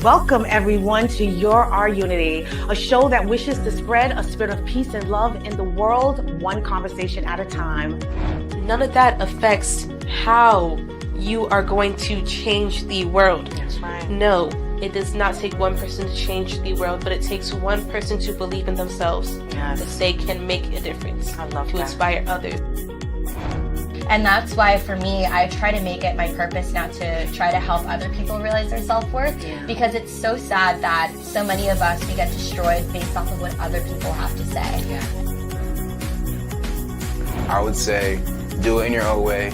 Welcome everyone to Our Unity, a show that wishes to spread a spirit of peace and love in the world, one conversation at a time. None of that affects how you are going to change the world. That's right. No, it does not take one person to change the world, but it takes one person to believe in themselves. Yes. That they can make a difference. I love to that. Inspire others. And that's why, for me, I try to make it my purpose now to try to help other people realize their self-worth. Yeah. Because it's so sad that so many of us, we get destroyed based off of what other people have to say. Yeah. I would say do it in your own way.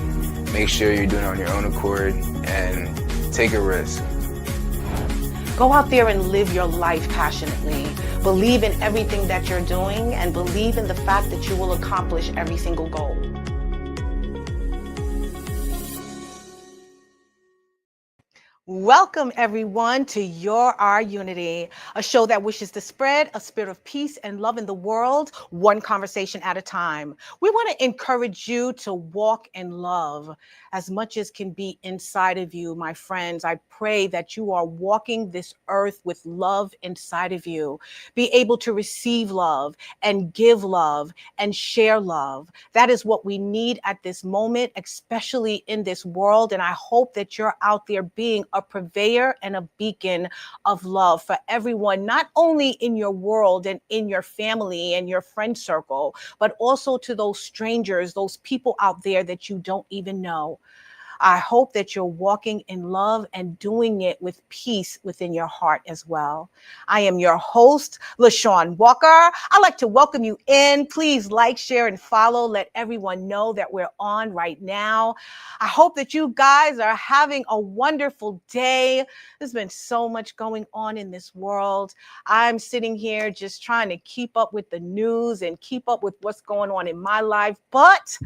Make sure you're doing it on your own accord and take a risk. Go out there and live your life passionately. Believe in everything that you're doing and believe in the fact that you will accomplish every single goal. Welcome everyone to Our Unity, a show that wishes to spread a spirit of peace and love in the world, one conversation at a time. We want to encourage you to walk in love as much as can be inside of you, my friends. I pray that you are walking this earth with love inside of you. Be able to receive love and give love and share love. That is what we need at this moment, especially in this world. And I hope that you're out there being a purveyor and a beacon of love for everyone, not only in your world and in your family and your friend circle, but also to those strangers, those people out there that you don't even know. I hope that you're walking in love and doing it with peace within your heart as well. I am your host, LaShawn Walker. I'd like to welcome you in. Please like, share, and follow. Let everyone know that we're on right now. I hope that you guys are having a wonderful day. There's been so much going on in this world. I'm sitting here just trying to keep up with the news and keep up with what's going on in my life, but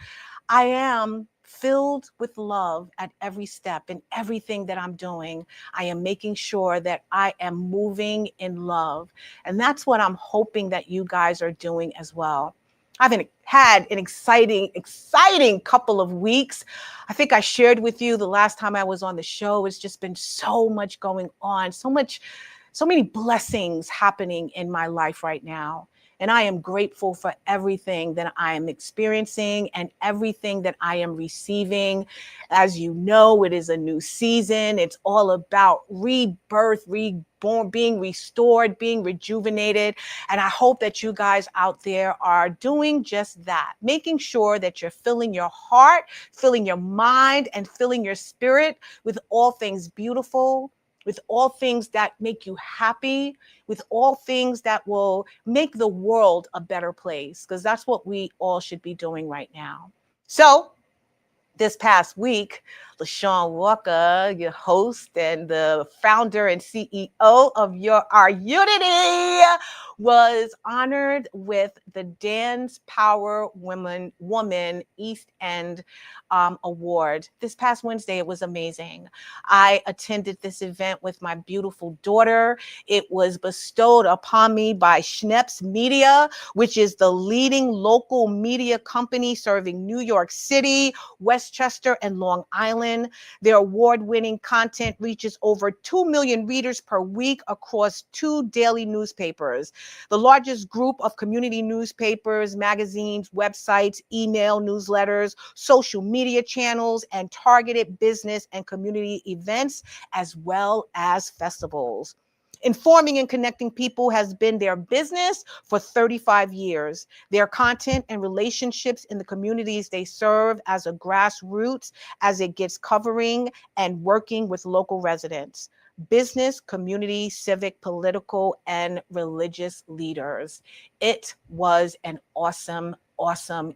I am filled with love at every step in everything that I'm doing. I am making sure that I am moving in love. And that's what I'm hoping that you guys are doing as well. I've had an exciting couple of weeks. I think I shared with you the last time I was on the show. It's just been so much going on, so many blessings happening in my life right now. And I am grateful for everything that I am experiencing and everything that I am receiving. As you know, it is a new season. It's all about rebirth, reborn, being restored, being rejuvenated. And I hope that you guys out there are doing just that, making sure that you're filling your heart, filling your mind, and filling your spirit with all things beautiful, with all things that make you happy, with all things that will make the world a better place, because that's what we all should be doing right now. So this past week, LaShawn Walker, your host and the founder and CEO of Our Unity, was honored with the Dance Power Woman East End Award. This past Wednesday, it was amazing. I attended this event with my beautiful daughter. It was bestowed upon me by Schneps Media, which is the leading local media company serving New York City, Westchester, and Long Island. Their award-winning content reaches over 2 million readers per week across 2 daily newspapers, the largest group of community newspapers, magazines, websites, email newsletters, social media channels, and targeted business and community events, as well as festivals. Informing and connecting people has been their business for 35 years. Their content and relationships in the communities they serve as a grassroots, as it gets covering and working with local residents, business, community, civic, political, and religious leaders. It was an awesome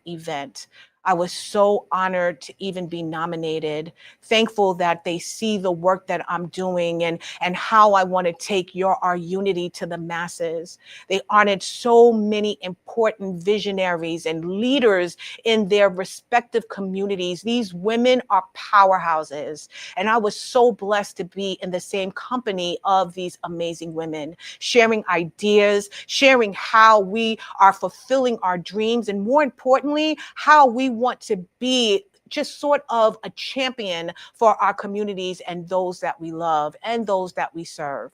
event. I was so honored to even be nominated, thankful that they see the work that I'm doing and how I want to take Our Unity to the masses. They honored so many important visionaries and leaders in their respective communities. These women are powerhouses. And I was so blessed to be in the same company of these amazing women, sharing ideas, sharing how we are fulfilling our dreams, and more importantly, how we want to be just sort of a champion for our communities and those that we love and those that we serve.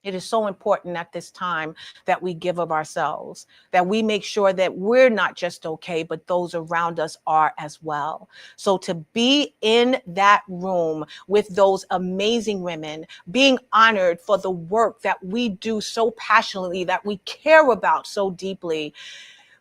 It is so important at this time that we give of ourselves, that we make sure that we're not just okay, but those around us are as well. So to be in that room with those amazing women, being honored for the work that we do so passionately, that we care about so deeply,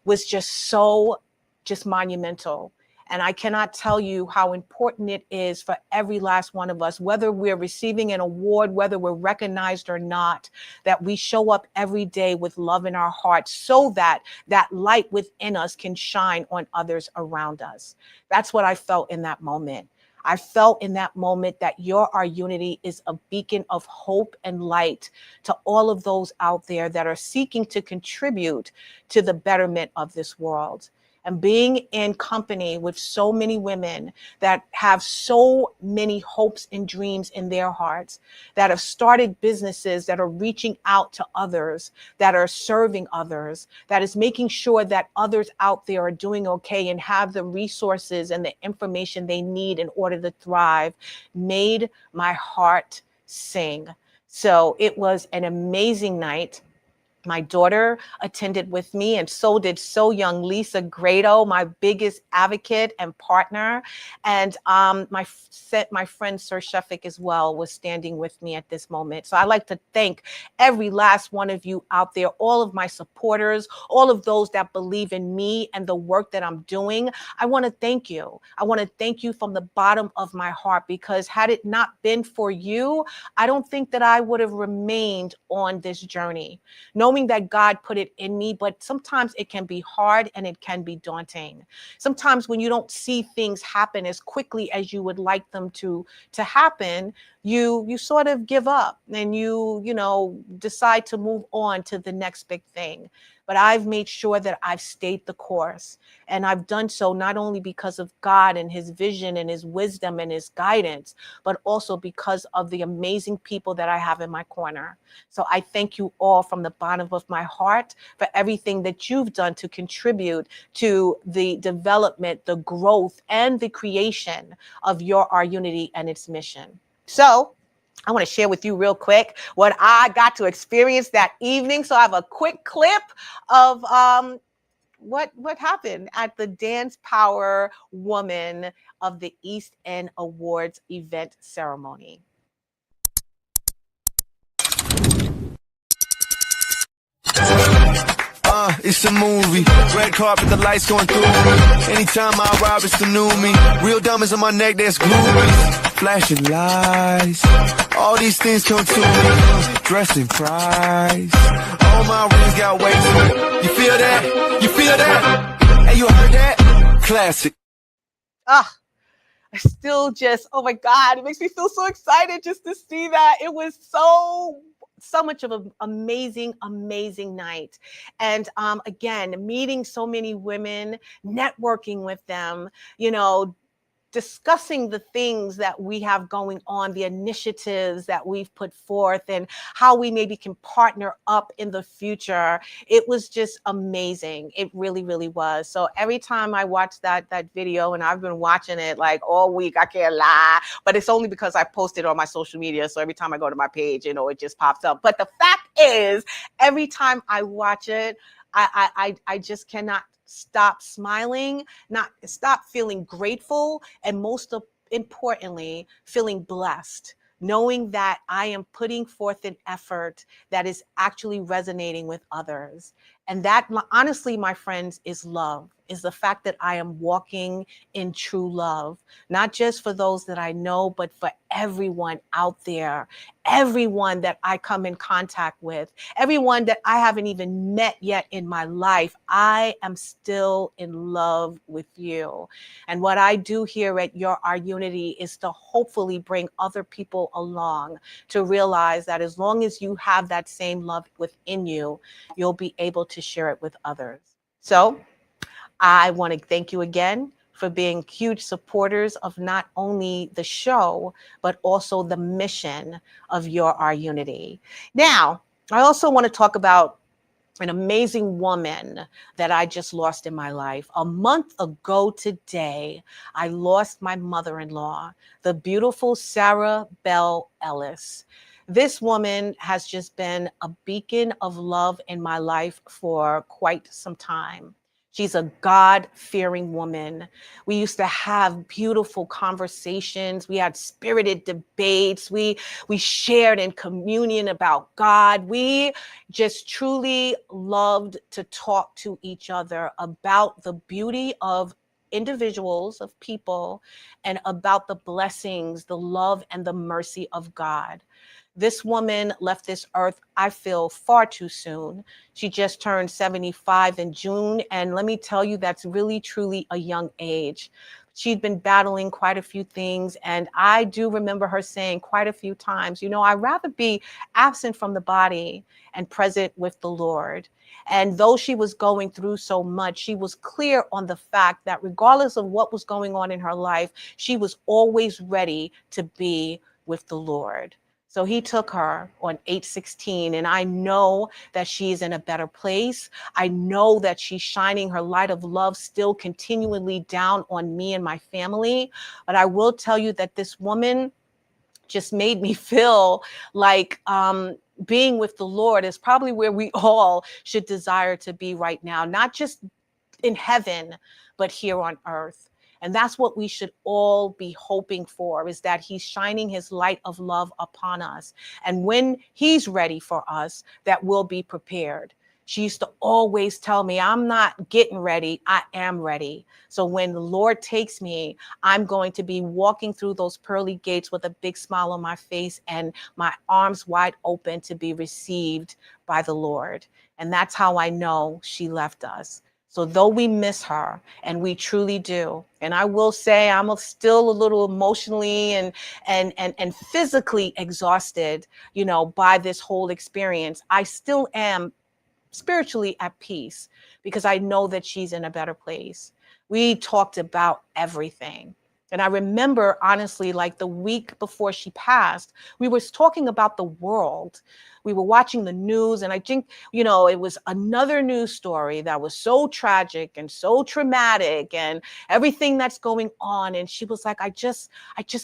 was just monumental. And I cannot tell you how important it is for every last one of us, whether we're receiving an award, whether we're recognized or not, that we show up every day with love in our hearts so that that light within us can shine on others around us. That's what I felt in that moment. I felt in that moment that Our Unity is a beacon of hope and light to all of those out there that are seeking to contribute to the betterment of this world. And being in company with so many women that have so many hopes and dreams in their hearts, that have started businesses, that are reaching out to others, that are serving others, that is making sure that others out there are doing okay and have the resources and the information they need in order to thrive, made my heart sing. So it was an amazing night. My daughter attended with me, and so did so young Lisa Grado, my biggest advocate and partner. And my friend Sir Sheffic as well was standing with me at this moment. So I'd like to thank every last one of you out there, all of my supporters, all of those that believe in me and the work that I'm doing. I want to thank you. I want to thank you from the bottom of my heart, because had it not been for you, I don't think that I would have remained on this journey, knowing that God put it in me. But sometimes it can be hard and it can be daunting. Sometimes when you don't see things happen as quickly as you would like them to happen, you sort of give up and you decide to move on to the next big thing. But I've made sure that I've stayed the course. And I've done so not only because of God and his vision and his wisdom and his guidance, but also because of the amazing people that I have in my corner. So I thank you all from the bottom of my heart for everything that you've done to contribute to the development, the growth, and the creation of Our Unity and its mission. So I want to share with you real quick what I got to experience that evening. So I have a quick clip of what happened at the Dance Power Woman of the East End Awards event ceremony. It's a movie. Red carpet, the lights going through me. Anytime I arrive, it's the new me. Real diamonds on my neck, that's groupies. Flashing lights. All these things come to me. Dressing price. All my rings got weight to it. You feel that? You feel that? Hey, you heard that? Classic. I still just, oh my God, it makes me feel so excited just to see that. It was so much of an amazing night. And again, meeting so many women, networking with them, discussing the things that we have going on, the initiatives that we've put forth, and how we maybe can partner up in the future. It was just amazing. It really, really was. So every time I watch that video, and I've been watching it like all week, I can't lie, but it's only because I posted on my social media. So every time I go to my page, it just pops up. But the fact is, every time I watch it, I just cannot stop smiling, not stop feeling grateful, and most importantly, feeling blessed, knowing that I am putting forth an effort that is actually resonating with others. And that, honestly, my friends, is love, is the fact that I am walking in true love, not just for those that I know, but for everyone out there, everyone that I come in contact with, everyone that I haven't even met yet in my life. I am still in love with you. And what I do here at Our Unity is to hopefully bring other people along to realize that as long as you have that same love within you, you'll be able to share it with others. So I want to thank you again for being huge supporters of not only the show, but also the mission of Our Unity. Now, I also want to talk about an amazing woman that I just lost in my life. A month ago today, I lost my mother-in-law, the beautiful Sarah Bell Ellis. This woman has just been a beacon of love in my life for quite some time. She's a God-fearing woman. We used to have beautiful conversations. We had spirited debates. We shared in communion about God. We just truly loved to talk to each other about the beauty of individuals, of people, and about the blessings, the love, and the mercy of God. This woman left this earth, I feel, far too soon. She just turned 75 in June. And let me tell you, that's really, truly a young age. She'd been battling quite a few things. And I do remember her saying quite a few times, you know, I'd rather be absent from the body and present with the Lord. And though she was going through so much, she was clear on the fact that regardless of what was going on in her life, she was always ready to be with the Lord. So he took her on 8/16, and I know that she's in a better place. I know that she's shining her light of love still continually down on me and my family. But I will tell you that this woman just made me feel like being with the Lord is probably where we all should desire to be right now, not just in heaven, but here on earth. And that's what we should all be hoping for, is that he's shining his light of love upon us. And when he's ready for us, that we'll be prepared. She used to always tell me, I'm not getting ready, I am ready. So when the Lord takes me, I'm going to be walking through those pearly gates with a big smile on my face and my arms wide open to be received by the Lord. And that's how I know she left us. So though we miss her, and we truly do, and I will say I'm still a little emotionally and physically exhausted, you know, by this whole experience, I still am spiritually at peace because I know that she's in a better place. We talked about everything. And I remember, honestly, like the week before she passed, we were talking about the world. We were watching the news, and I think, you know, it was another news story that was so tragic and so traumatic and everything that's going on. And she was like, I just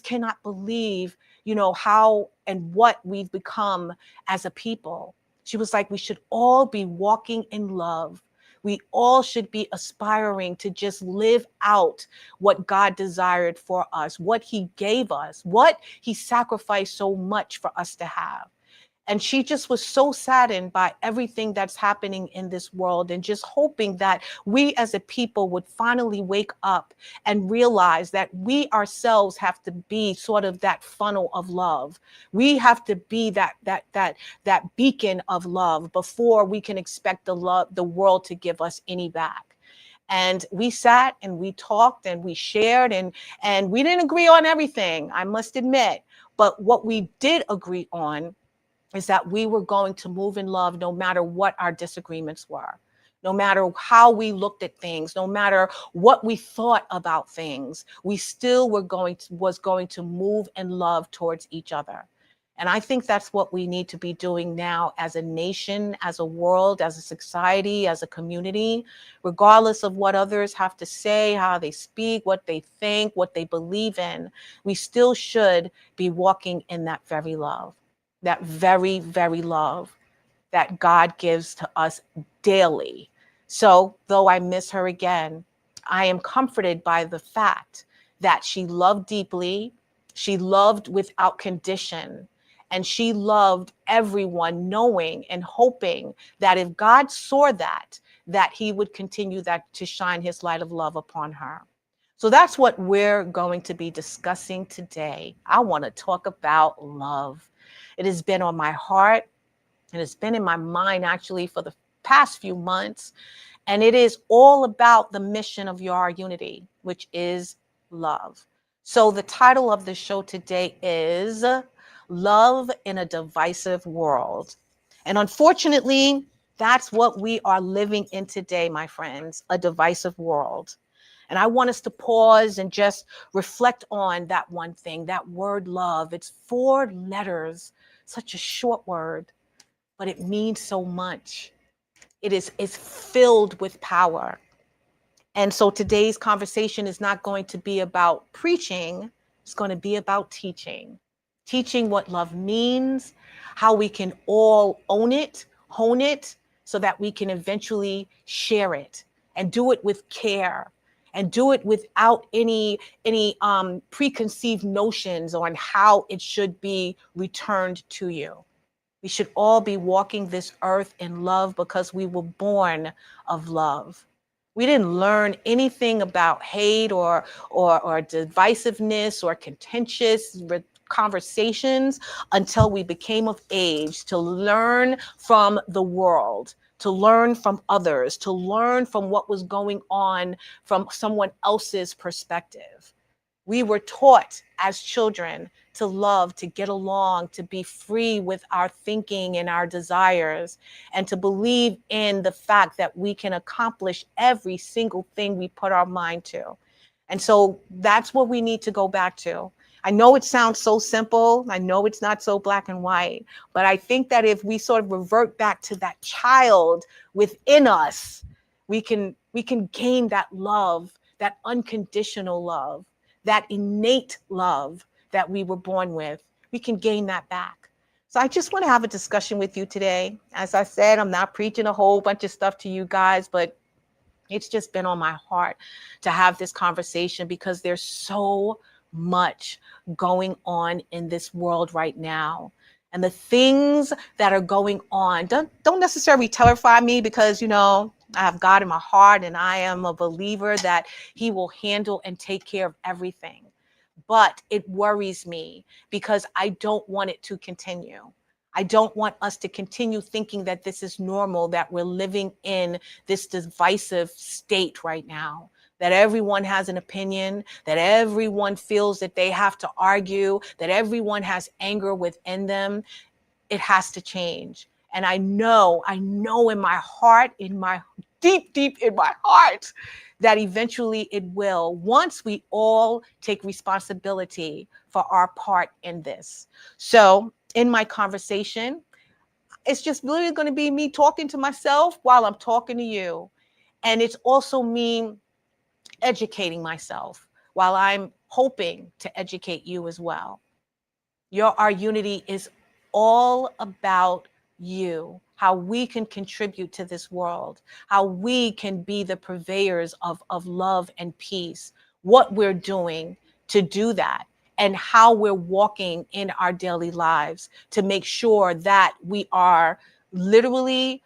cannot believe, you know, how and what we've become as a people. She was like, we should all be walking in love. We all should be aspiring to just live out what God desired for us, what he gave us, what he sacrificed so much for us to have. And she just was so saddened by everything that's happening in this world, and just hoping that we as a people would finally wake up and realize that we ourselves have to be sort of that funnel of love. We have to be that beacon of love before we can expect the world to give us any back. And we sat and we talked and we shared, and we didn't agree on everything, I must admit. But what we did agree on is that we were going to move in love no matter what our disagreements were, no matter how we looked at things, no matter what we thought about things. We still was going to move in love towards each other. And I think that's what we need to be doing now as a nation, as a world, as a society, as a community, regardless of what others have to say, how they speak, what they think, what they believe in. We still should be walking in that very love, that very, very love that God gives to us daily. So, though I miss her again, I am comforted by the fact that she loved deeply, she loved without condition, and she loved everyone, knowing and hoping that if God saw that, that he would continue that to shine his light of love upon her. So that's what we're going to be discussing today. I want to talk about love. It has been on my heart, and it's been in my mind actually for the past few months. And it is all about the mission of your unity, which is love. So the title of the show today is Love in a Divisive World. And unfortunately, that's what we are living in today, my friends, a divisive world. And I want us to pause and just reflect on that one thing, that word love. It's 4 letters, such a short word, but it means so much. It's filled with power. And so today's conversation is not going to be about preaching, it's going to be about teaching. teaching what love means, how we can all own it, hone it, so that we can eventually share it and do it with care and do it without any preconceived notions on how it should be returned to you. We should all be walking this earth in love because we were born of love. We didn't learn anything about hate or divisiveness or contentious conversations until we became of age to learn from the world, to learn from others, to learn from what was going on from someone else's perspective. We were taught as children to love, to get along, to be free with our thinking and our desires, and to believe in the fact that we can accomplish every single thing we put our mind to. And so that's what we need to go back to. I know it sounds so simple. I know it's not so black and white, but I think that if we sort of revert back to that child within us, we can gain that love, that unconditional love, that innate love that we were born with. We can gain that back. So I just want to have a discussion with you today. As I said, I'm not preaching a whole bunch of stuff to you guys, but it's just been on my heart to have this conversation because there's so much going on in this world right now. And the things that are going on don't necessarily terrify me because, I have God in my heart and I am a believer that he will handle and take care of everything. But it worries me because I don't want it to continue. I don't want us to continue thinking that this is normal, that we're living in this divisive state right now, that everyone has an opinion, that everyone feels that they have to argue, that everyone has anger within them. It has to change. And I know in my heart, in my deep in my heart, that eventually it will, once we all take responsibility for our part in this. So in my conversation, it's just really going to be me talking to myself while I'm talking to you. And it's also me educating myself while I'm hoping to educate you as well. Our unity is all about you, how we can contribute to this world, how we can be the purveyors of love and peace, what we're doing to do that, and how we're walking in our daily lives to make sure that we are literally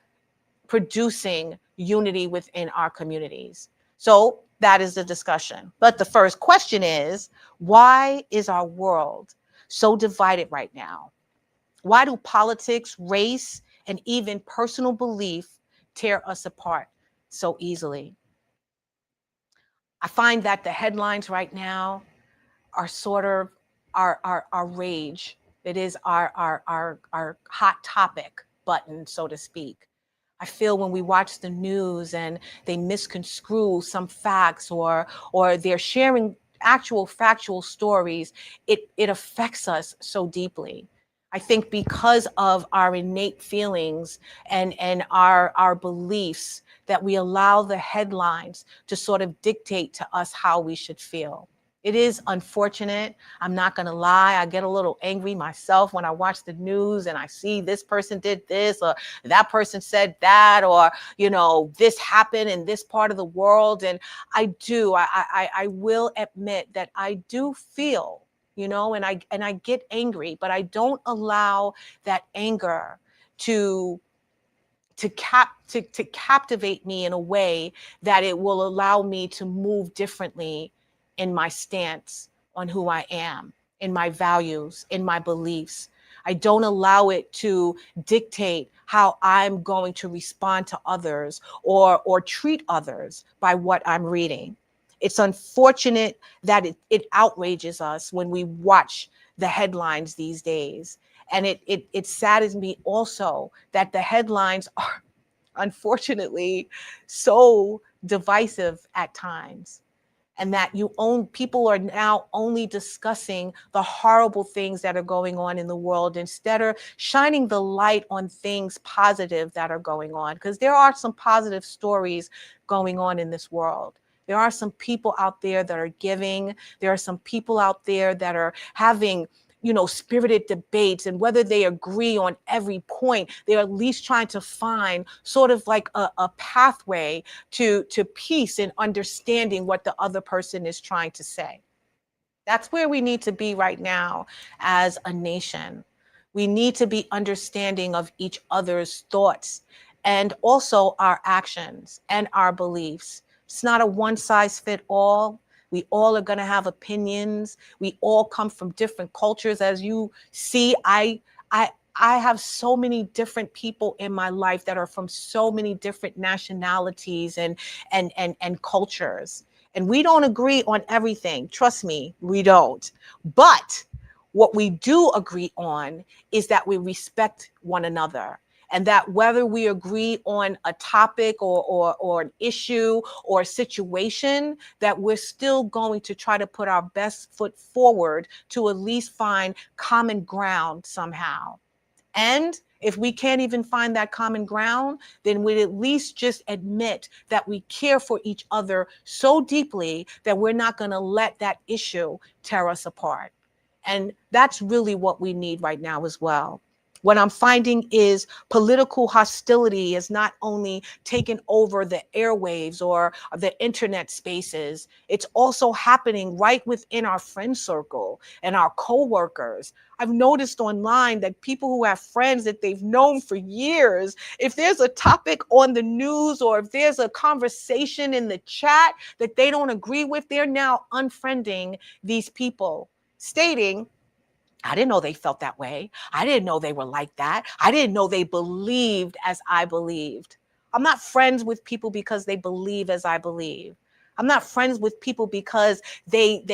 producing unity within our communities. So that is the discussion. But the first question is, why is our world so divided right now? Why do politics, race, and even personal belief tear us apart so easily? I find that the headlines right now are sort of our rage. It is our hot topic button, so to speak. I feel when we watch the news and they misconstrue some facts or they're sharing actual factual stories, it affects us so deeply. I think because of our innate feelings and our beliefs that we allow the headlines to sort of dictate to us how we should feel. It is unfortunate. I'm not going to lie. I get a little angry myself when I watch the news and I see this person did this or that person said that, or, this happened in this part of the world. And I will admit that I do feel, and I get angry, but I don't allow that anger to captivate me in a way that it will allow me to move differently in my stance on who I am, in my values, in my beliefs. I don't allow it to dictate how I'm going to respond to others or treat others by what I'm reading. It's unfortunate that it outrages us when we watch the headlines these days. And it saddens me also that the headlines are unfortunately so divisive at times, and that people are now only discussing the horrible things that are going on in the world instead of shining the light on things positive that are going on, because there are some positive stories going on in this world. There are some people out there that are giving. There are some people out there that are having spirited debates, and whether they agree on every point, they're at least trying to find sort of like a pathway to peace and understanding what the other person is trying to say. That's where we need to be right now as a nation. We need to be understanding of each other's thoughts and also our actions and our beliefs. It's not a one size fit all. We all are going to have opinions. We all come from different cultures. As you see, I have so many different people in my life that are from so many different nationalities and cultures. And we don't agree on everything. Trust me, we don't. But what we do agree on is that we respect one another. And that whether we agree on a topic or an issue or a situation, that we're still going to try to put our best foot forward to at least find common ground somehow. And if we can't even find that common ground, then we'd at least just admit that we care for each other so deeply that we're not going to let that issue tear us apart. And that's really what we need right now as well. What I'm finding is political hostility is not only taken over the airwaves or the internet spaces, it's also happening right within our friend circle and our coworkers. I've noticed online that people who have friends that they've known for years, if there's a topic on the news or if there's a conversation in the chat that they don't agree with, they're now unfriending these people, stating, I didn't know they felt that way. I didn't know they were like that. I didn't know they believed as I believed. I'm not friends with people because they believe as I believe. I'm not friends with people because they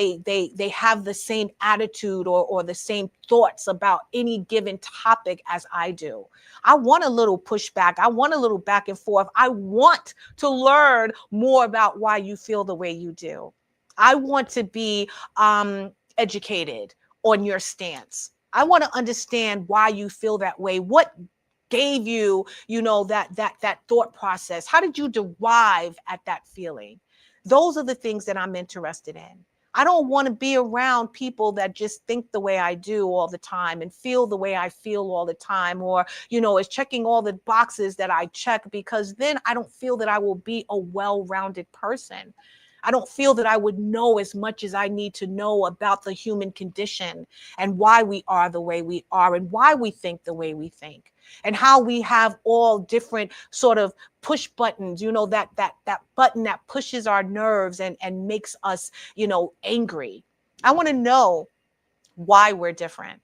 have the same attitude or the same thoughts about any given topic as I do. I want a little pushback. I want a little back and forth. I want to learn more about why you feel the way you do. I want to be educated on your stance. I want to understand why you feel that way. What gave you, that thought process? How did you derive at that feeling? Those are the things that I'm interested in. I don't want to be around people that just think the way I do all the time and feel the way I feel all the time, or, is checking all the boxes that I check, because then I don't feel that I will be a well-rounded person. I don't feel that I would know as much as I need to know about the human condition and why we are the way we are and why we think the way we think and how we have all different sort of push buttons, that button that pushes our nerves and makes us, angry. I want to know why we're different.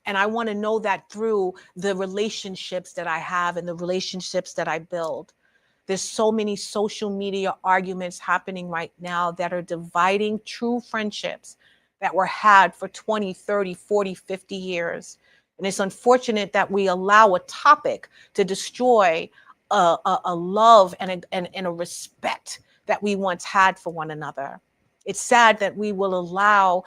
And I want to know that through the relationships that I have and the relationships that I build. There's so many social media arguments happening right now that are dividing true friendships that were had for 20, 30, 40, 50 years. And it's unfortunate that we allow a topic to destroy a love and a respect that we once had for one another. It's sad that we will allow,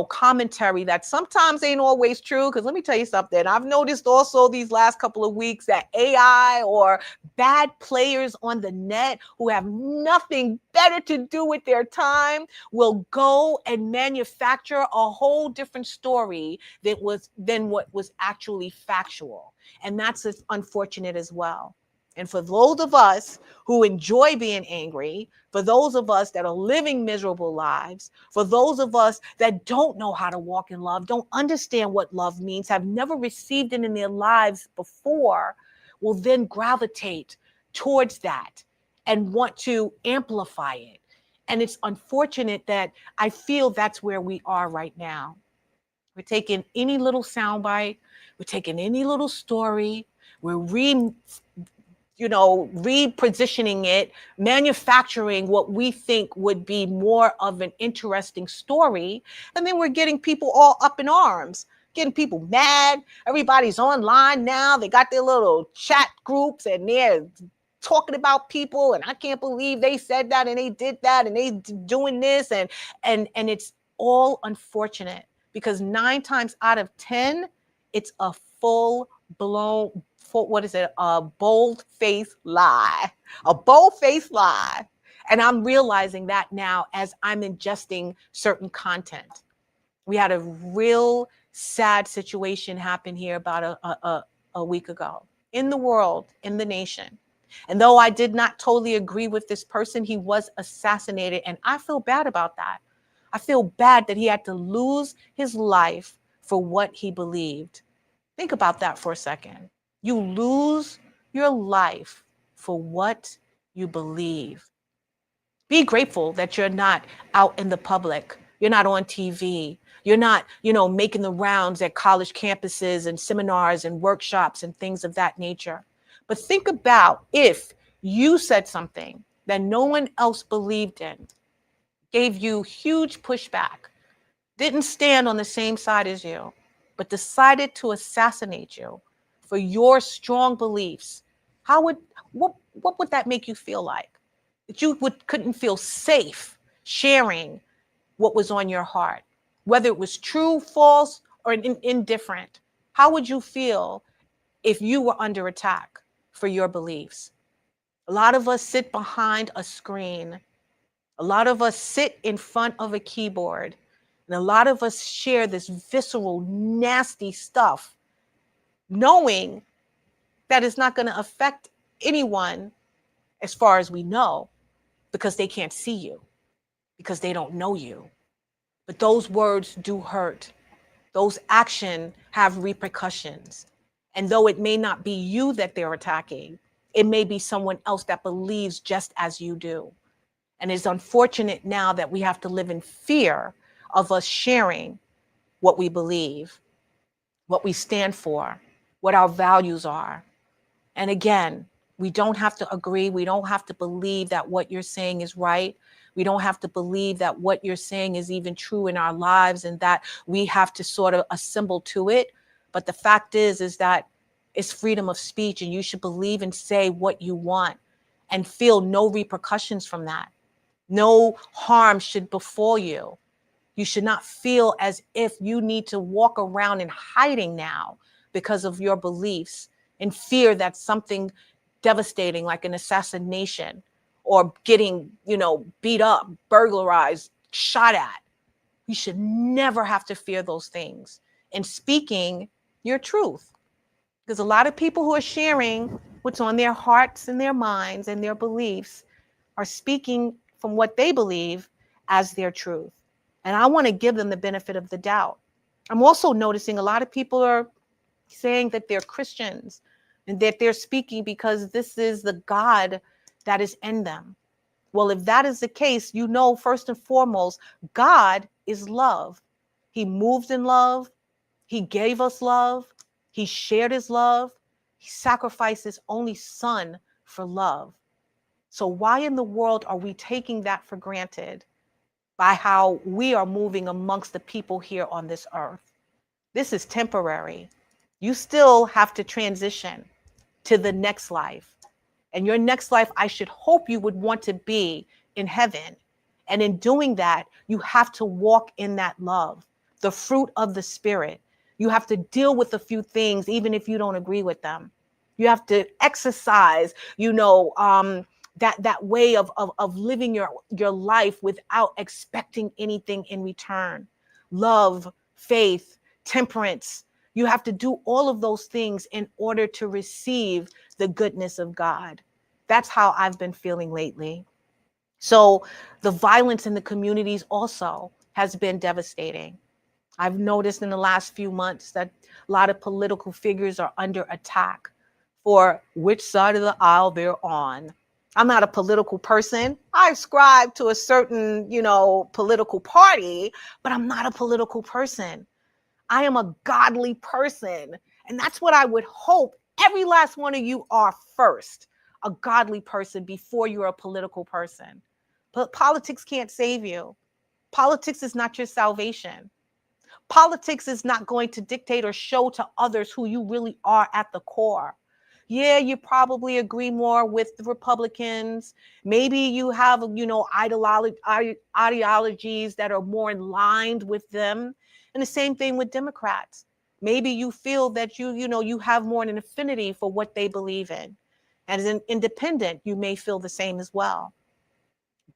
commentary that sometimes ain't always true. Because let me tell you something. I've noticed also these last couple of weeks that AI or bad players on the net who have nothing better to do with their time will go and manufacture a whole different story than what was actually factual. And that's unfortunate as well. And for those of us who enjoy being angry, for those of us that are living miserable lives, for those of us that don't know how to walk in love, don't understand what love means, have never received it in their lives before, will then gravitate towards that and want to amplify it. And it's unfortunate that I feel that's where we are right now. We're taking any little soundbite, we're taking any little story, we're repositioning it, manufacturing what we think would be more of an interesting story. And then we're getting people all up in arms, getting people mad. Everybody's online now. They got their little chat groups and they're talking about people. And I can't believe they said that and they did that and they doing this. And it's all unfortunate because 9 times out of 10, it's a full blown, what is it? A bold-faced lie. A bold-faced lie. And I'm realizing that now as I'm ingesting certain content. We had a real sad situation happened here about a week ago in the world, in the nation. And though I did not totally agree with this person, he was assassinated. And I feel bad about that. I feel bad that he had to lose his life for what he believed. Think about that for a second. You lose your life for what you believe. Be grateful that you're not out in the public. You're not on TV. You're not, making the rounds at college campuses and seminars and workshops and things of that nature. But think about if you said something that no one else believed in, gave you huge pushback, didn't stand on the same side as you, but decided to assassinate you for your strong beliefs. What would that make you feel like? That you couldn't feel safe sharing what was on your heart, whether it was true, false, or indifferent. How would you feel if you were under attack for your beliefs? A lot of us sit behind a screen. A lot of us sit in front of a keyboard. And a lot of us share this visceral, nasty stuff, knowing that it's not going to affect anyone as far as we know, because they can't see you, because they don't know you. But those words do hurt. Those actions have repercussions. And though it may not be you that they're attacking, it may be someone else that believes just as you do. And it's unfortunate now that we have to live in fear of us sharing what we believe, what we stand for, what our values are. And again, we don't have to agree. We don't have to believe that what you're saying is right. We don't have to believe that what you're saying is even true in our lives and that we have to sort of assemble to it. But the fact is that it's freedom of speech, and you should believe and say what you want and feel no repercussions from that. No harm should befall you. You should not feel as if you need to walk around in hiding now because of your beliefs, in fear that something devastating like an assassination or getting, beat up, burglarized, shot at. You should never have to fear those things in speaking your truth. Because a lot of people who are sharing what's on their hearts and their minds and their beliefs are speaking from what they believe as their truth. And I want to give them the benefit of the doubt. I'm also noticing a lot of people are saying that they're Christians and that they're speaking because this is the God that is in them. Well, if that is the case, first and foremost, God is love. He moves in love. He gave us love. He shared his love. He sacrificed his only son for love. So why in the world are we taking that for granted by how we are moving amongst the people here on this earth? This is temporary. You still have to transition to the next life. And your next life, I should hope you would want to be in heaven. And in doing that, you have to walk in that love, the fruit of the Spirit. You have to deal with a few things, even if you don't agree with them. You have to exercise, that way of living your life without expecting anything in return. Love, faith, temperance. You have to do all of those things in order to receive the goodness of God. That's how I've been feeling lately. So the violence in the communities also has been devastating. I've noticed in the last few months that a lot of political figures are under attack for which side of the aisle they're on. I'm not a political person. I ascribe to a certain, political party, but I'm not a political person. I am a godly person. And that's what I would hope every last one of you are first, a godly person before you're a political person. But politics can't save you. Politics is not your salvation. Politics is not going to dictate or show to others who you really are at the core. Yeah, you probably agree more with the Republicans. Maybe you have, ideologies that are more in line with them. And the same thing with Democrats. Maybe you feel that you have more an affinity for what they believe in. As an independent, you may feel the same as well.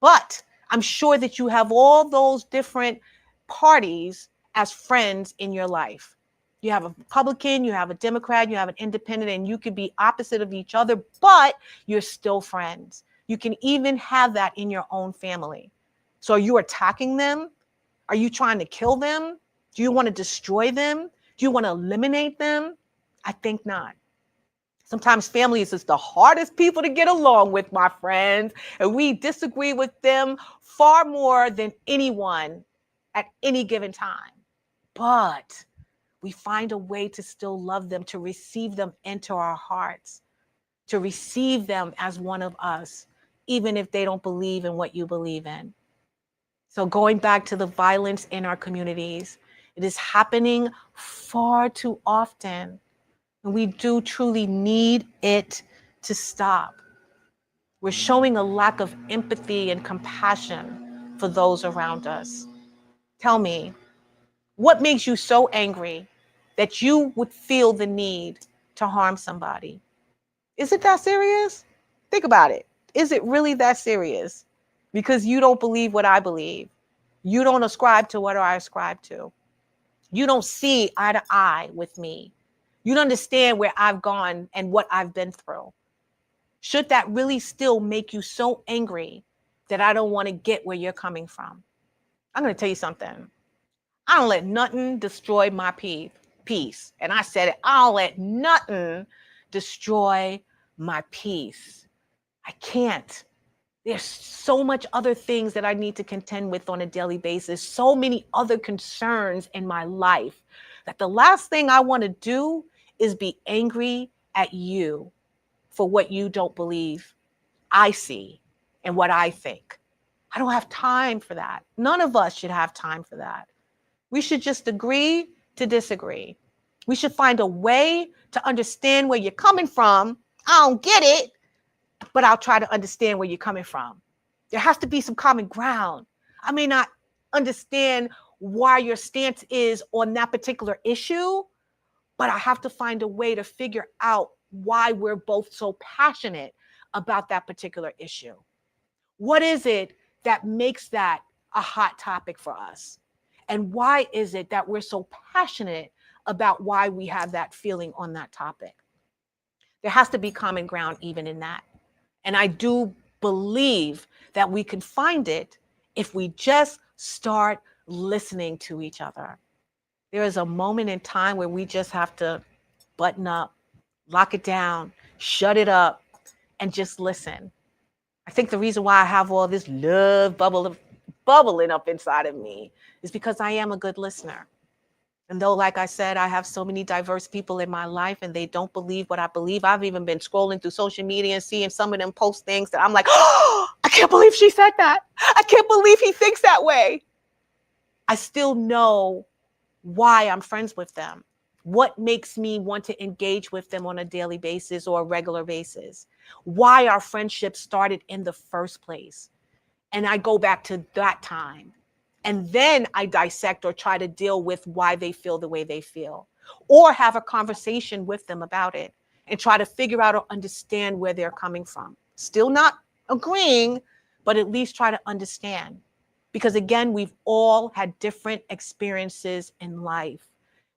But I'm sure that you have all those different parties as friends in your life. You have a Republican, you have a Democrat, you have an independent, and you could be opposite of each other, but you're still friends. You can even have that in your own family. So are you attacking them? Are you trying to kill them? Do you want to destroy them? Do you want to eliminate them? I think not. Sometimes family is just the hardest people to get along with, my friends, and we disagree with them far more than anyone at any given time. But we find a way to still love them, to receive them into our hearts, to receive them as one of us, even if they don't believe in what you believe in. So going back to the violence in our communities, it is happening far too often. And we do truly need it to stop. We're showing a lack of empathy and compassion for those around us. Tell me, what makes you so angry that you would feel the need to harm somebody? Is it that serious? Think about it. Is it really that serious? Because you don't believe what I believe. You don't ascribe to what I ascribe to. You don't see eye to eye with me. You don't understand where I've gone and what I've been through. Should that really still make you so angry that I don't want to get where you're coming from? I'm going to tell you something. I don't let nothing destroy my peace. And I said it, I don't let nothing destroy my peace. I can't. There's so much other things that I need to contend with on a daily basis, so many other concerns in my life, that the last thing I want to do is be angry at you for what you don't believe I see and what I think. I don't have time for that. None of us should have time for that. We should just agree to disagree. We should find a way to understand where you're coming from. I don't get it, but I'll try to understand where you're coming from. There has to be some common ground. I may not understand why your stance is on that particular issue, but I have to find a way to figure out why we're both so passionate about that particular issue. What is it that makes that a hot topic for us? And why is it that we're so passionate about why we have that feeling on that topic? There has to be common ground even in that. And I do believe that we can find it if we just start listening to each other. There is a moment in time where we just have to button up, lock it down, shut it up, and just listen. I think the reason why I have all this love bubbling up inside of me is because I am a good listener. And though, like I said, I have so many diverse people in my life and they don't believe what I believe. I've even been scrolling through social media and seeing some of them post things that I'm like, oh, I can't believe she said that. I can't believe he thinks that way. I still know why I'm friends with them. What makes me want to engage with them on a daily basis or a regular basis? Why our friendship started in the first place. And I go back to that time. And then I dissect or try to deal with why they feel the way they feel, or have a conversation with them about it and try to figure out or understand where they're coming from. Still not agreeing, but at least try to understand. Because again, we've all had different experiences in life.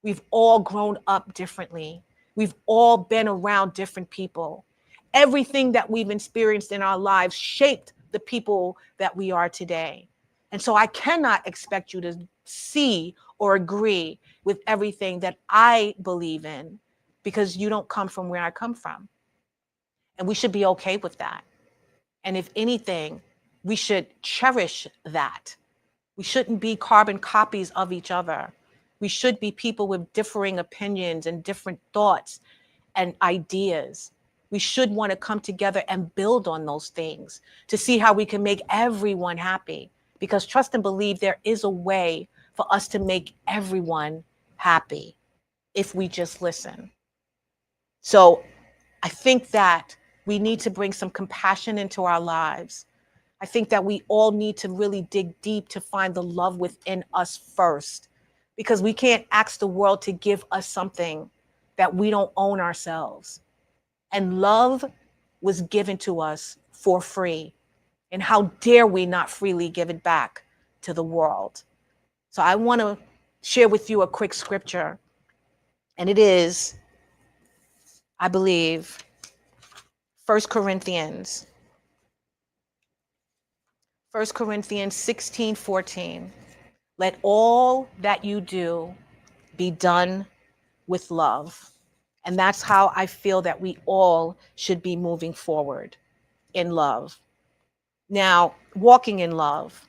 We've all grown up differently. We've all been around different people. Everything that we've experienced in our lives shaped the people that we are today. And so I cannot expect you to see or agree with everything that I believe in, because you don't come from where I come from. And we should be okay with that. And if anything, we should cherish that. We shouldn't be carbon copies of each other. We should be people with differing opinions and different thoughts and ideas. We should want to come together and build on those things to see how we can make everyone happy. Because trust and believe there is a way for us to make everyone happy if we just listen. So I think that we need to bring some compassion into our lives. I think that we all need to really dig deep to find the love within us first, because we can't ask the world to give us something that we don't own ourselves. And love was given to us for free. And how dare we not freely give it back to the world? So I want to share with you a quick scripture. And it is, I believe, 1 Corinthians 16:14. Let all that you do be done with love. And that's how I feel that we all should be moving forward, in love. Now, walking in love,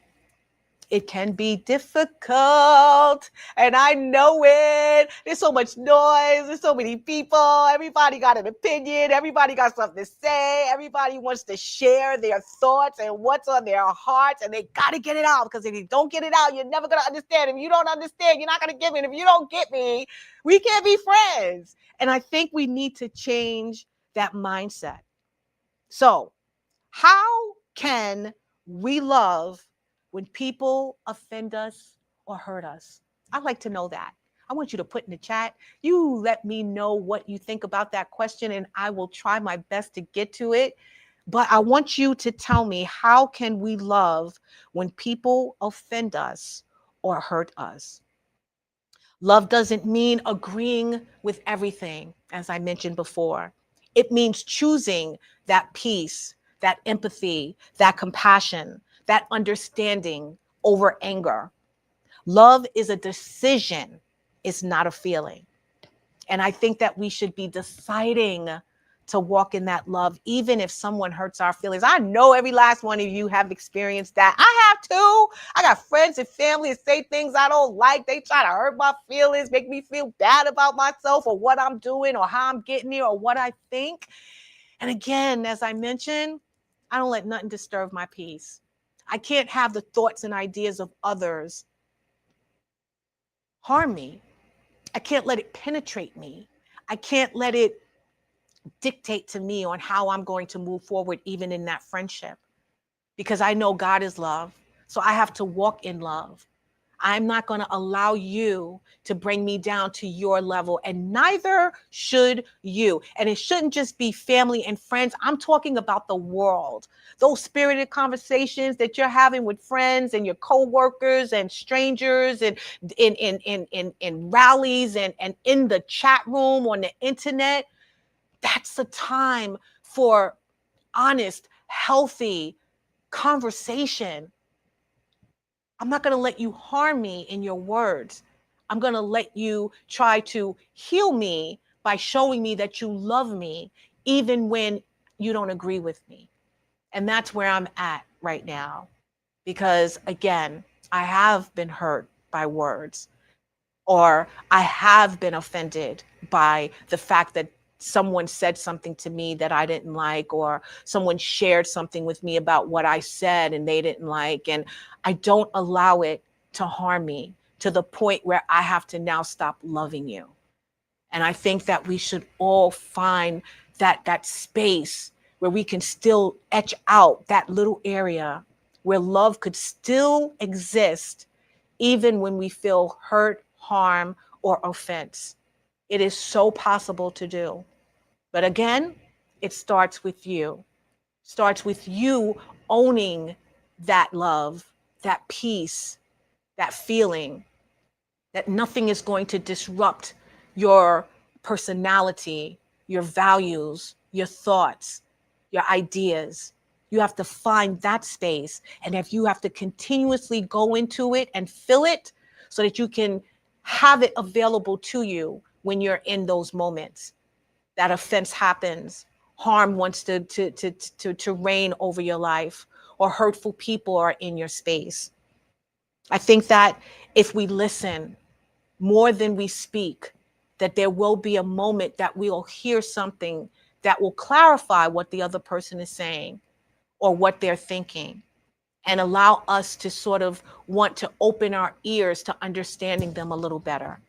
it can be difficult, and I know it. There's so much noise, there's so many people, everybody got an opinion, everybody got something to say, everybody wants to share their thoughts and what's on their hearts, and they got to get it out, because if you don't get it out, you're never going to understand. If you don't understand, you're not going to get me. And if you don't get me, we can't be friends. And I think we need to change that mindset. So, how can we love when people offend us or hurt us? I'd like to know that. I want you to put in the chat. You let me know what you think about that question, and I will try my best to get to it. But I want you to tell me, how can we love when people offend us or hurt us? Love doesn't mean agreeing with everything, as I mentioned before. It means choosing that peace, that empathy, that compassion, that understanding over anger. Love is a decision, it's not a feeling. And I think that we should be deciding to walk in that love, even if someone hurts our feelings. I know every last one of you have experienced that. I have too. I got friends and family that say things I don't like. They try to hurt my feelings, make me feel bad about myself or what I'm doing or how I'm getting here or what I think. And again, as I mentioned, I don't let nothing disturb my peace. I can't have the thoughts and ideas of others harm me. I can't let it penetrate me. I can't let it dictate to me on how I'm going to move forward, even in that friendship, because I know God is love. So I have to walk in love. I'm not going to allow you to bring me down to your level, and neither should you. And it shouldn't just be family and friends. I'm talking about the world. Those spirited conversations that you're having with friends and your coworkers and strangers and in rallies and in the chat room on the internet. That's the time for honest, healthy conversation. I'm not going to let you harm me in your words. I'm going to let you try to heal me by showing me that you love me, even when you don't agree with me. And that's where I'm at right now. Because again, I have been hurt by words, or I have been offended by the fact that someone said something to me that I didn't like, or someone shared something with me about what I said and they didn't like. And I don't allow it to harm me to the point where I have to now stop loving you. And I think that we should all find that space where we can still etch out that little area where love could still exist, even when we feel hurt, harm, or offense. It is so possible to do. But again, it starts with you. Starts with you owning that love, that peace, that feeling that nothing is going to disrupt your personality, your values, your thoughts, your ideas. You have to find that space. And if you have to continuously go into it and fill it so that you can have it available to you when you're in those moments. That offense happens, harm wants to reign over your life, or hurtful people are in your space. I think that if we listen more than we speak, that there will be a moment that we'll hear something that will clarify what the other person is saying or what they're thinking, and allow us to sort of want to open our ears to understanding them a little better.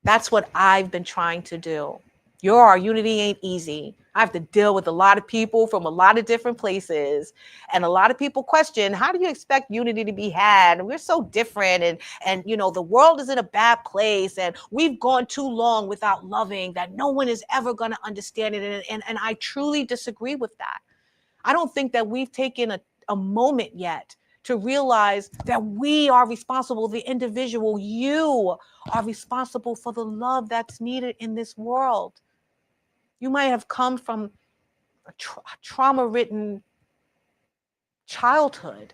That's what I've been trying to do. Our unity ain't easy. I have to deal with a lot of people from a lot of different places. And a lot of people question, how do you expect unity to be had? And we're so different. And you know, the world is in a bad place. And we've gone too long without loving that no one is ever going to understand it. And I truly disagree with that. I don't think that we've taken a moment yet to realize that we are responsible, the individual, you are responsible for the love that's needed in this world. You might have come from a trauma-ridden childhood.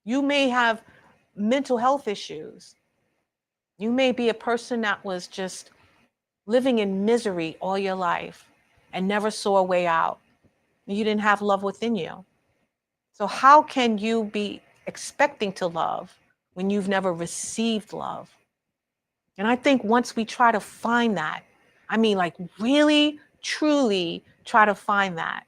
You may have mental health issues. You may be a person that was just living in misery all your life and never saw a way out. You didn't have love within you. So how can you be expecting to love when you've never received love? And I think once we try to find that, I mean, like really, truly try to find that,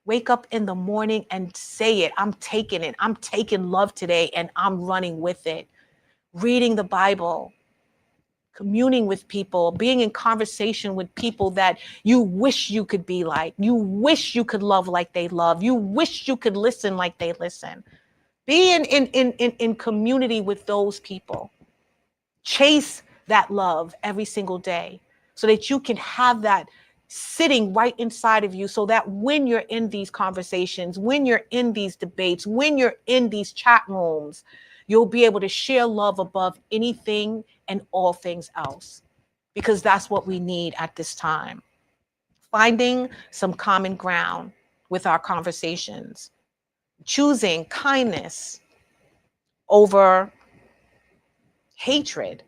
wake up in the morning and say it. I'm taking it. I'm taking love today and I'm running with it. Reading the Bible, communing with people, being in conversation with people that you wish you could be like, you wish you could love like they love, you wish you could listen like they listen. Be in community with those people. Chase that love every single day so that you can have that sitting right inside of you, so that when you're in these conversations, when you're in these debates, when you're in these chat rooms, you'll be able to share love above anything and all things else, because that's what we need at this time. Finding some common ground with our conversations, choosing kindness over hatred,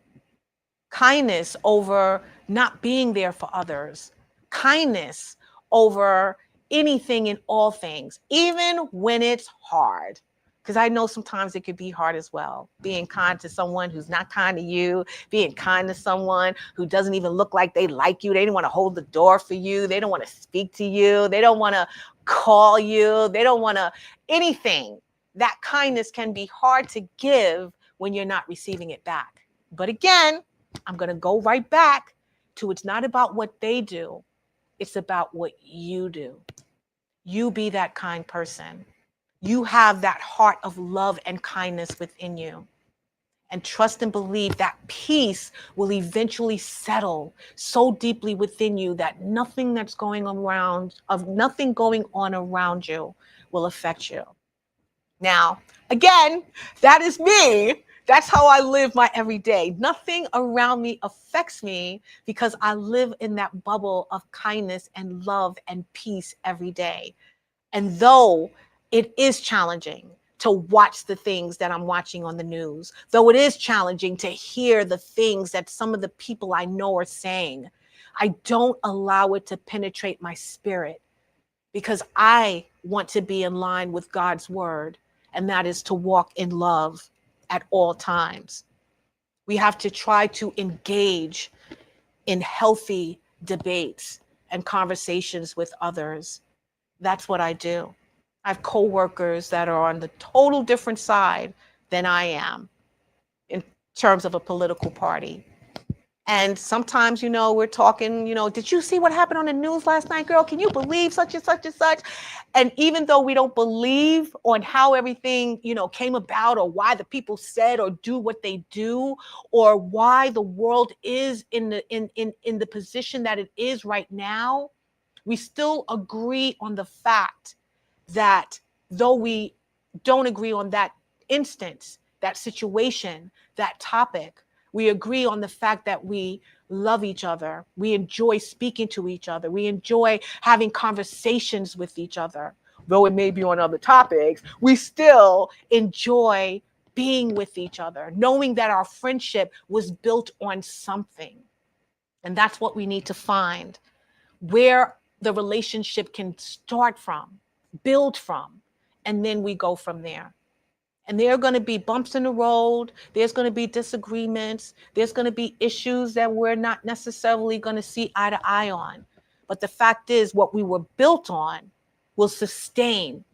kindness over not being there for others, kindness over anything and all things, even when it's hard. Because I know sometimes it could be hard as well. Being kind to someone who's not kind to you, being kind to someone who doesn't even look like they like you. They don't want to hold the door for you. They don't want to speak to you. They don't want to call you. They don't want to anything. That kindness can be hard to give when you're not receiving it back. But again, I'm going to go right back to it's not about what they do. It's about what you do. You be that kind person. You have that heart of love and kindness within you. And trust and believe that peace will eventually settle so deeply within you that nothing that's going on around you will affect you. Now, again, that is me. That's how I live my everyday. Nothing around me affects me because I live in that bubble of kindness and love and peace every day. And though it is challenging to watch the things that I'm watching on the news, though it is challenging to hear the things that some of the people I know are saying, I don't allow it to penetrate my spirit, because I want to be in line with God's word, and that is to walk in love at all times. We have to try to engage in healthy debates and conversations with others. That's what I do. I have coworkers that are on the total different side than I am in terms of a political party. And sometimes, we're talking, did you see what happened on the news last night, girl? Can you believe such and such and such? And even though we don't believe on how everything, came about, or why the people said or do what they do, or why the world is in the position that it is right now, we still agree on the fact that though we don't agree on that instance, that situation, that topic, we agree on the fact that we love each other. We enjoy speaking to each other. We enjoy having conversations with each other. Though it may be on other topics, we still enjoy being with each other, knowing that our friendship was built on something. And that's what we need to find, where the relationship can start from, build from, and then we go from there. And there are going to be bumps in the road. There's going to be disagreements. There's going to be issues that we're not necessarily going to see eye to eye on. But the fact is, what we were built on will sustain,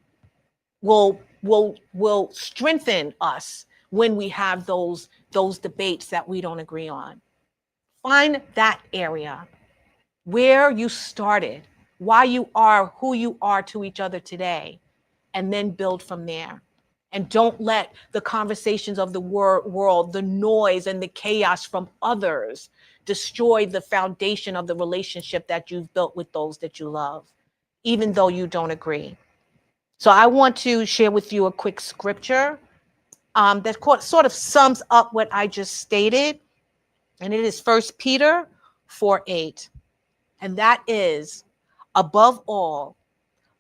will strengthen us when we have those debates that we don't agree on. Find that area where you started, why you are who you are to each other today, and then build from there. And don't let the conversations of the world, the noise and the chaos from others destroy the foundation of the relationship that you've built with those that you love, even though you don't agree. So I want to share with you a quick scripture that sort of sums up what I just stated. And it is First Peter 4:8. And that is, above all,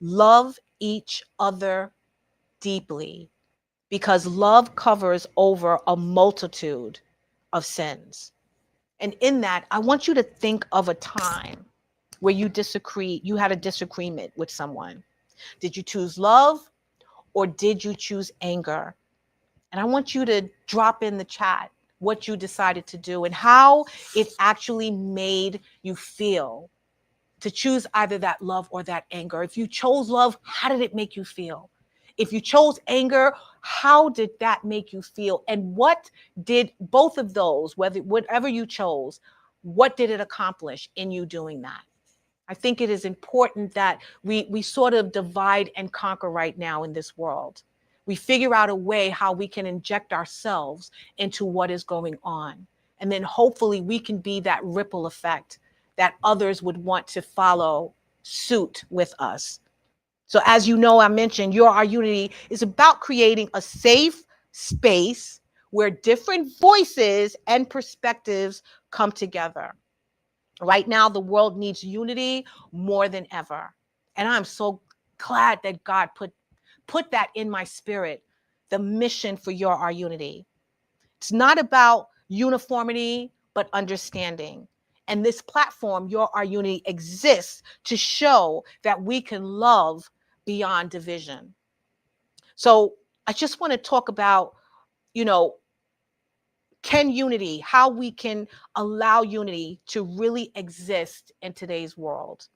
love each other deeply, because love covers over a multitude of sins. And in that, I want you to think of a time where you had a disagreement with someone. Did you choose love or did you choose anger? And I want you to drop in the chat what you decided to do and how it actually made you feel to choose either that love or that anger. If you chose love, how did it make you feel? If you chose anger, how did that make you feel? And what did both of those, whatever you chose, what did it accomplish in you doing that? I think it is important that we sort of divide and conquer right now in this world. We figure out a way how we can inject ourselves into what is going on. And then hopefully we can be that ripple effect that others would want to follow suit with us. So as you know, I mentioned Our Unity is about creating a safe space where different voices and perspectives come together. Right now, the world needs unity more than ever. And I'm so glad that God put that in my spirit, the mission for Our Unity. It's not about uniformity, but understanding. And this platform, Our Unity, exists to show that we can love beyond division. So I just want to talk about, you know, how we can allow unity to really exist in today's world.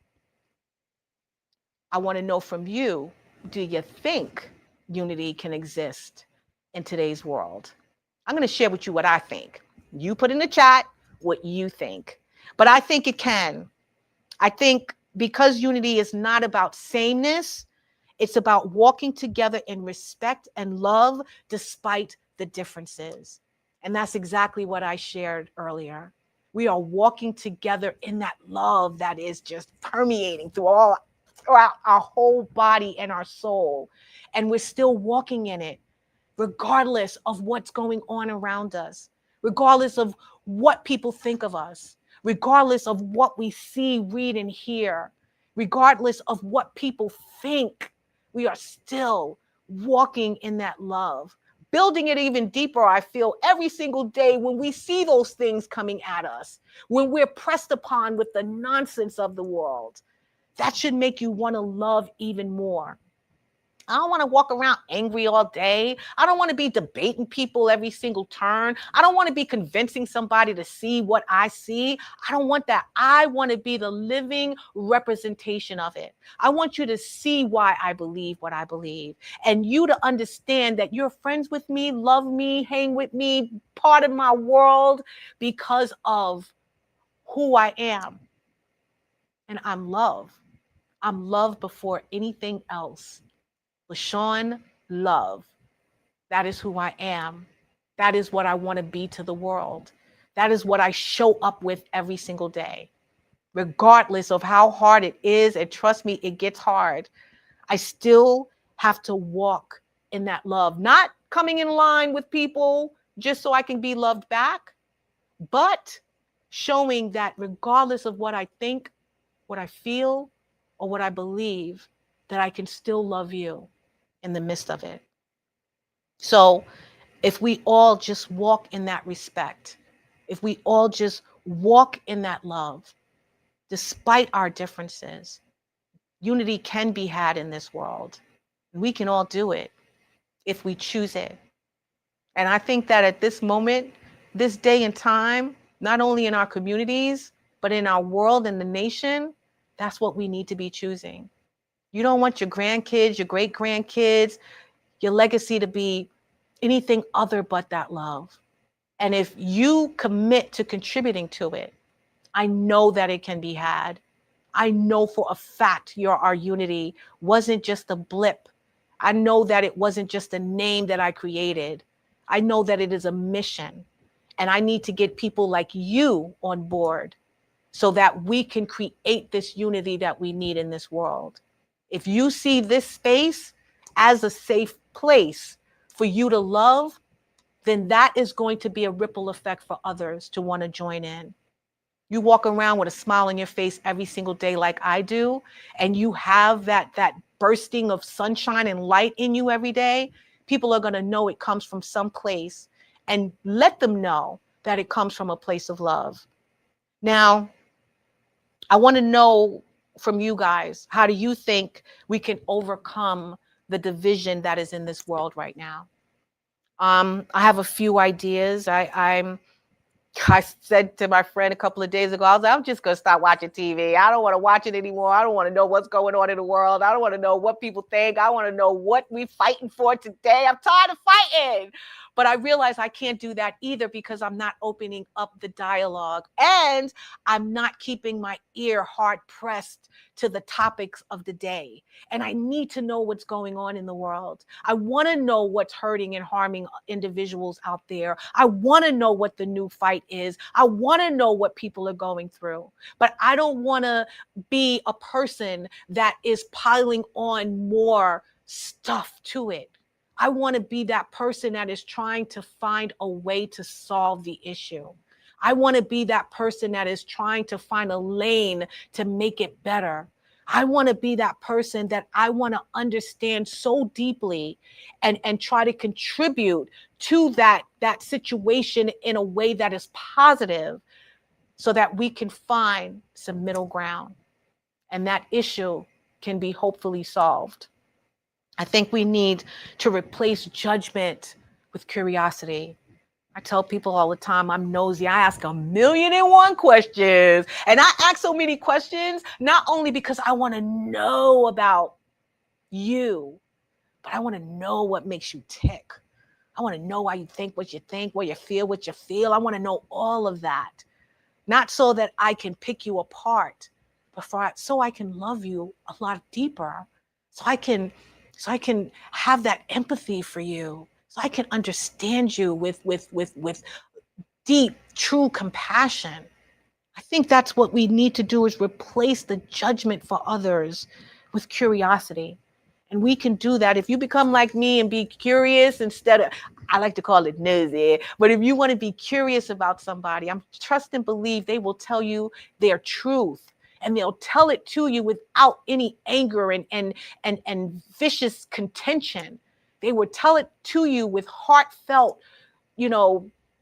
I want to know from you, do you think unity can exist in today's world? I'm going to share with you what I think. You put in the chat what you think. But I think it can. I think because unity is not about sameness, it's about walking together in respect and love despite the differences. And that's exactly what I shared earlier. We are walking together in that love that is just permeating throughout our whole body and our soul. And we're still walking in it, regardless of what's going on around us, regardless of what people think of us, regardless of what we see, read, and hear, regardless of what people think. We are still walking in that love, building it even deeper, I feel, every single day when we see those things coming at us, when we're pressed upon with the nonsense of the world. That should make you want to love even more. I don't want to walk around angry all day. I don't want to be debating people every single turn. I don't want to be convincing somebody to see what I see. I don't want that. I want to be the living representation of it. I want you to see why I believe what I believe, and you to understand that you're friends with me, love me, hang with me, part of my world because of who I am. And I'm love. I'm love before anything else. LaShawn Love. That is who I am. That is what I want to be to the world. That is what I show up with every single day, regardless of how hard it is. And trust me, it gets hard. I still have to walk in that love, not coming in line with people just so I can be loved back, but showing that regardless of what I think, what I feel, or what I believe, that I can still love you in the midst of it. So if we all just walk in that respect, if we all just walk in that love, despite our differences, unity can be had in this world. We can all do it if we choose it. And I think that at this moment, this day and time, not only in our communities, but in our world and the nation, that's what we need to be choosing. You don't want your grandkids, your great grandkids, your legacy to be anything other but that love. And if you commit to contributing to it, I know that it can be had. I know for a fact Our Unity wasn't just a blip. I know that it wasn't just a name that I created. I know that it is a mission. And I need to get people like you on board so that we can create this unity that we need in this world. If you see this space as a safe place for you to love, then that is going to be a ripple effect for others to want to join in. You walk around with a smile on your face every single day like I do, and you have that bursting of sunshine and light in you every day, people are going to know it comes from some place, and let them know that it comes from a place of love. Now, I want to know from you guys, how do you think we can overcome the division that is in this world right now? I have a few ideas. I said to my friend a couple of days ago, I was like, I'm just going to stop watching TV. I don't want to watch it anymore. I don't want to know what's going on in the world. I don't want to know what people think. I want to know what we're fighting for today. I'm tired of fighting. But I realize I can't do that either because I'm not opening up the dialogue and I'm not keeping my ear hard pressed to the topics of the day. And I need to know what's going on in the world. I want to know what's hurting and harming individuals out there. I want to know what the new fight is. I want to know what people are going through. But I don't want to be a person that is piling on more stuff to it. I want to be that person that is trying to find a way to solve the issue. I want to be that person that is trying to find a lane to make it better. I want to be that person that I want to understand so deeply and try to contribute to that situation in a way that is positive so that we can find some middle ground and that issue can be hopefully solved. I think we need to replace judgment with curiosity. I tell people all the time, I'm nosy. I ask 1,000,001 questions. And I ask so many questions, not only because I want to know about you, but I want to know what makes you tick. I want to know why you think, what you feel, what you feel. I want to know all of that. Not so that I can pick you apart, but so I can love you a lot deeper. So I can have that empathy for you. So I can understand you with deep, true compassion. I think that's what we need to do is replace the judgment for others with curiosity. And we can do that if you become like me and be curious instead of, I like to call it nosy, but if you want to be curious about somebody, I'm trust and believe they will tell you their truth and they'll tell it to you without any anger and vicious contention. They will tell it to you with heartfelt,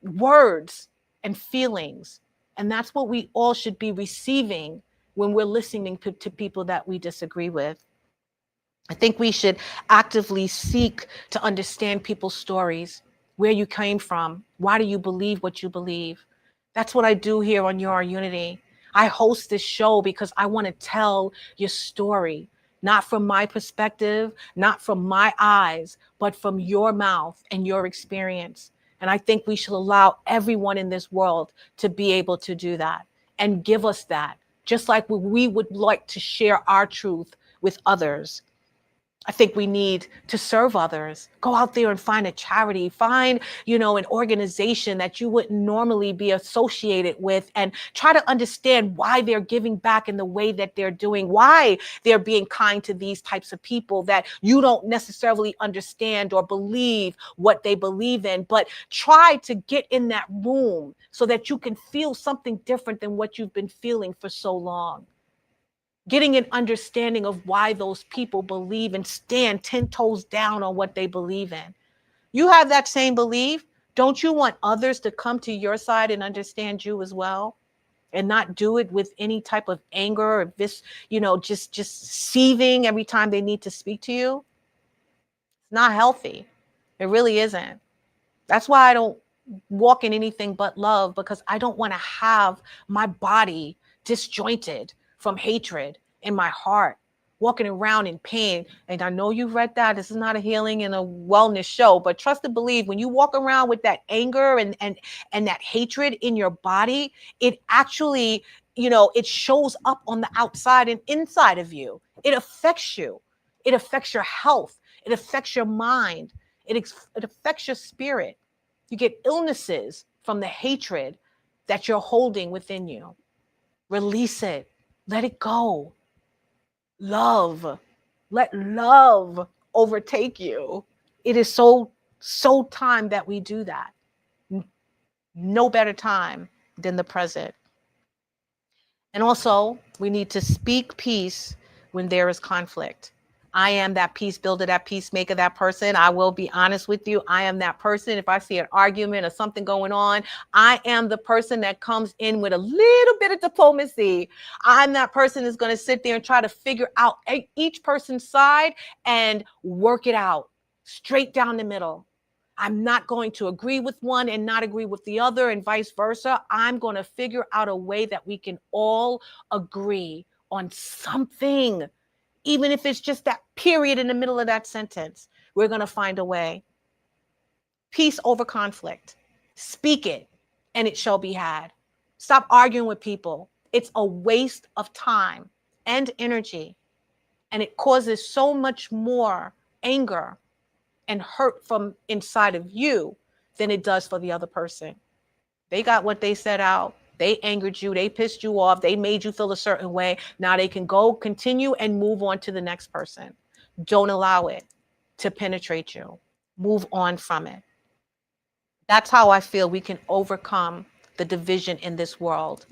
words and feelings. And that's what we all should be receiving when we're listening to people that we disagree with. I think we should actively seek to understand people's stories, where you came from, why do you believe what you believe. That's what I do here on Your Unity. I host this show because I want to tell your story, not from my perspective, not from my eyes, but from your mouth and your experience. And I think we should allow everyone in this world to be able to do that and give us that, just like we would like to share our truth with others. I think we need to serve others. Go out there and find a charity, find, an organization that you wouldn't normally be associated with and try to understand why they're giving back in the way that they're doing, why they're being kind to these types of people that you don't necessarily understand or believe what they believe in, but try to get in that room so that you can feel something different than what you've been feeling for so long. Getting an understanding of why those people believe and stand 10 toes down on what they believe in. You have that same belief. Don't you want others to come to your side and understand you as well? And not do it with any type of anger or this, just seething every time they need to speak to you? It's not healthy. It really isn't. That's why I don't walk in anything but love, because I don't want to have my body disjointed from hatred in my heart, walking around in pain. And I know you've read that. This is not a healing and a wellness show, but trust and believe, when you walk around with that anger and that hatred in your body, it actually, it shows up on the outside and inside of you. It affects you. It affects your health. It affects your mind. It affects your spirit. You get illnesses from the hatred that you're holding within you. Release it. Let it go. Love. Let love overtake you. It is so So time that we do that. No better time than the present. And also, we need to speak peace when there is conflict. I am that peace builder, that peacemaker, that person. I will be honest with you. I am that person. If I see an argument or something going on, I am the person that comes in with a little bit of diplomacy. I'm that person that's going to sit there and try to figure out each person's side and work it out straight down the middle. I'm not going to agree with one and not agree with the other, and vice versa. I'm going to figure out a way that we can all agree on something, even if it's just that period in the middle of that sentence. We're going to find a way. Peace over conflict. Speak it, and it shall be had. Stop arguing with people. It's a waste of time and energy, and it causes so much more anger and hurt from inside of you than it does for the other person. They got what they set out. They angered you. They pissed you off. They made you feel a certain way. Now they can go continue and move on to the next person. Don't allow it to penetrate you. Move on from it. That's how I feel we can overcome the division in this world,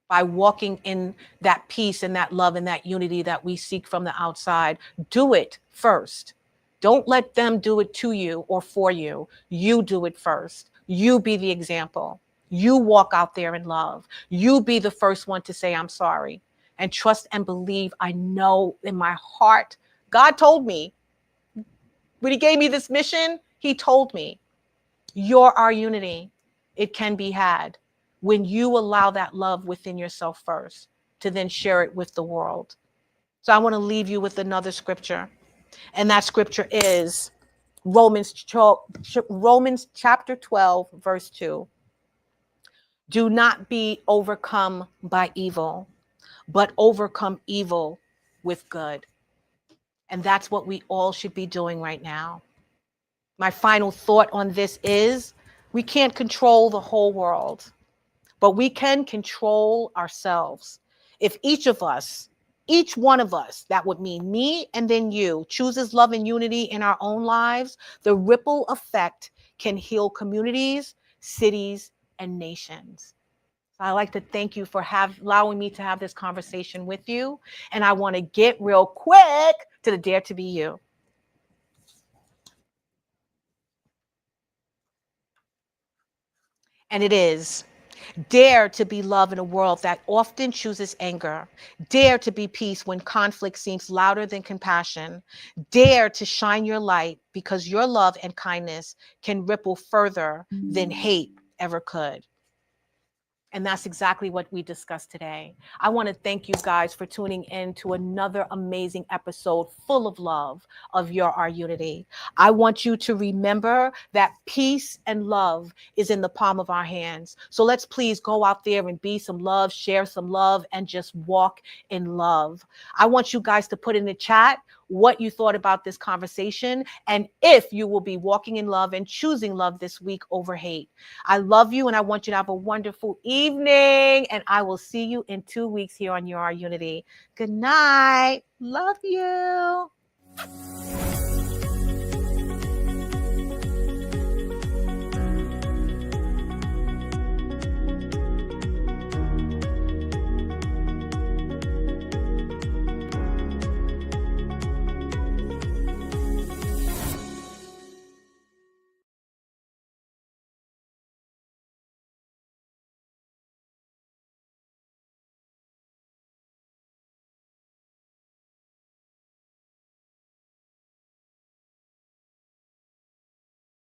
by walking in that peace and that love and that unity that we seek from the outside. Do it first. Don't let them do it to you or for you. You do it first. You be the example. You walk out there in love. You be the first one to say, I'm sorry. And trust and believe. I know in my heart, God told me, when he gave me this mission, he told me, you're our unity. It can be had when you allow that love within yourself first to then share it with the world. So I want to leave you with another scripture. And that scripture is Romans chapter 12, verse 2. Do not be overcome by evil, but overcome evil with good. And that's what we all should be doing right now. My final thought on this is we can't control the whole world, but we can control ourselves. If each one of us, that would mean me and then you, chooses love and unity in our own lives, the ripple effect can heal communities, cities, and nations. So I'd like to thank you for allowing me to have this conversation with you. And I want to get real quick to the Dare to Be You. And it is: dare to be love in a world that often chooses anger. Dare to be peace when conflict seems louder than compassion. Dare to shine your light, because your love and kindness can ripple further than hate ever could. And that's exactly what we discussed today. I want to thank you guys for tuning in to another amazing episode full of love of Your Our Unity. I want you to remember that peace and love is in the palm of our hands. So let's please go out there and be some love, share some love, and just walk in love. I want you guys to put in the chat what you thought about this conversation, and if you will be walking in love and choosing love this week over hate. I love you, and I want you to have a wonderful evening, and I will see you in 2 weeks here on Your Unity. Good night. Love you.